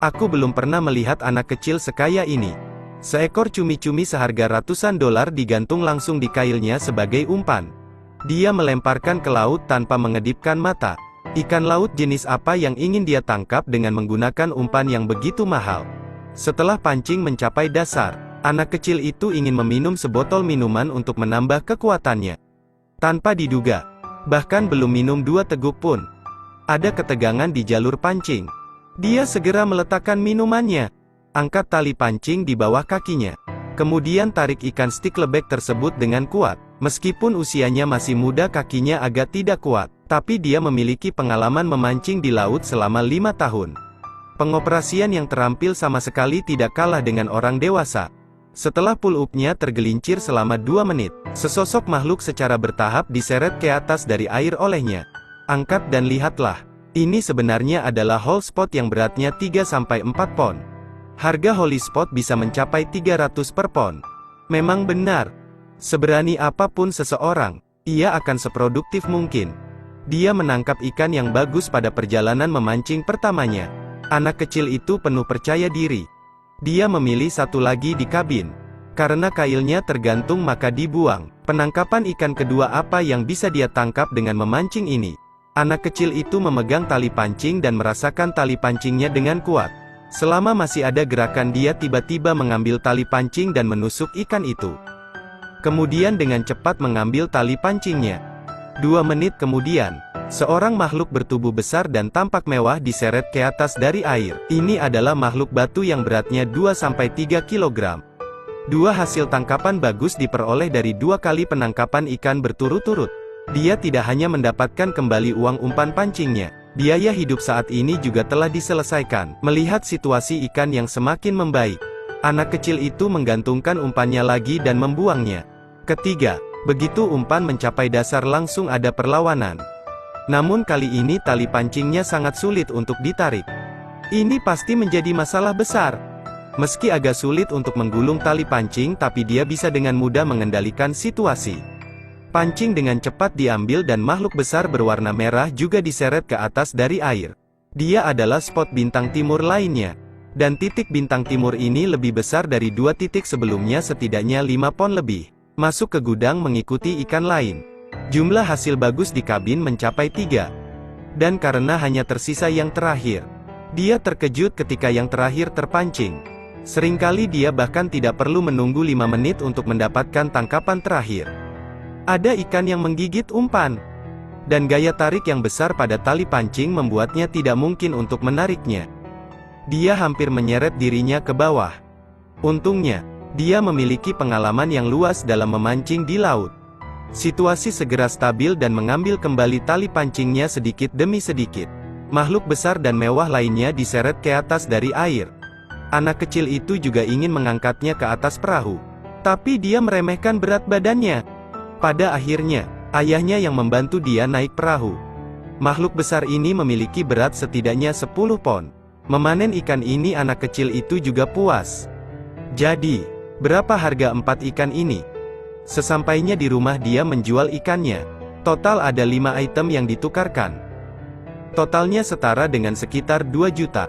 Aku belum pernah melihat anak kecil sekaya ini. Seekor cumi-cumi seharga ratusan dolar digantung langsung di kailnya sebagai umpan. Dia melemparkan ke laut tanpa mengedipkan mata. Ikan laut jenis apa yang ingin dia tangkap dengan menggunakan umpan yang begitu mahal? Setelah pancing mencapai dasar, anak kecil itu ingin meminum sebotol minuman untuk menambah kekuatannya. Tanpa diduga, bahkan belum minum 2 teguk pun, ada ketegangan di jalur pancing. Dia segera meletakkan minumannya. Angkat tali pancing di bawah kakinya. Kemudian tarik ikan sticklebag tersebut dengan kuat. Meskipun usianya masih muda, kakinya agak tidak kuat, tapi dia memiliki pengalaman memancing di laut selama 5 tahun. Pengoperasian yang terampil sama sekali tidak kalah dengan orang dewasa. Setelah pull-up-nya tergelincir selama 2 menit, sesosok makhluk secara bertahap diseret ke atas dari air olehnya. Angkat dan lihatlah. Ini sebenarnya adalah whole spot yang beratnya 3-4 pon. Harga holy spot bisa mencapai 300 per pon. Memang benar. Seberani apapun seseorang, ia akan seproduktif mungkin. Dia menangkap ikan yang bagus pada perjalanan memancing pertamanya. Anak kecil itu penuh percaya diri. Dia memilih satu lagi di kabin. Karena kailnya tergantung maka dibuang. Penangkapan ikan kedua apa yang bisa dia tangkap dengan memancing ini? Anak kecil itu memegang tali pancing dan merasakan tali pancingnya dengan kuat. Selama masih ada gerakan, dia tiba-tiba mengambil tali pancing dan menusuk ikan itu. Kemudian dengan cepat mengambil tali pancingnya. 2 menit kemudian, seorang makhluk bertubuh besar dan tampak mewah diseret ke atas dari air. Ini adalah makhluk batu yang beratnya 2-3 kg. 2 hasil tangkapan bagus diperoleh dari 2 kali penangkapan ikan berturut-turut. Dia tidak hanya mendapatkan kembali uang umpan pancingnya, biaya hidup saat ini juga telah diselesaikan. Melihat situasi ikan yang semakin membaik, anak kecil itu menggantungkan umpannya lagi dan membuangnya. Ketiga, begitu umpan mencapai dasar langsung ada perlawanan. Namun kali ini tali pancingnya sangat sulit untuk ditarik. Ini pasti menjadi masalah besar. Meski agak sulit untuk menggulung tali pancing, tapi dia bisa dengan mudah mengendalikan situasi. Pancing dengan cepat diambil dan makhluk besar berwarna merah juga diseret ke atas dari air. Dia adalah spot bintang timur lainnya. Dan titik bintang timur ini lebih besar dari 2 titik sebelumnya, setidaknya 5 pon lebih. Masuk ke gudang mengikuti ikan lain. Jumlah hasil bagus di kabin mencapai 3. Dan karena hanya tersisa yang terakhir, dia terkejut ketika yang terakhir terpancing. Seringkali dia bahkan tidak perlu menunggu 5 menit untuk mendapatkan tangkapan terakhir. Ada ikan yang menggigit umpan. Dan gaya tarik yang besar pada tali pancing membuatnya tidak mungkin untuk menariknya. Dia hampir menyeret dirinya ke bawah. Untungnya, dia memiliki pengalaman yang luas dalam memancing di laut. Situasi segera stabil dan mengambil kembali tali pancingnya sedikit demi sedikit. Makhluk besar dan mewah lainnya diseret ke atas dari air. Anak kecil itu juga ingin mengangkatnya ke atas perahu. Tapi dia meremehkan berat badannya. Pada akhirnya, ayahnya yang membantu dia naik perahu. Makhluk besar ini memiliki berat setidaknya 10 pon. Memanen ikan ini anak kecil itu juga puas. Jadi, berapa harga 4 ikan ini? Sesampainya di rumah dia menjual ikannya. Total ada 5 item yang ditukarkan. Totalnya setara dengan sekitar 2 juta.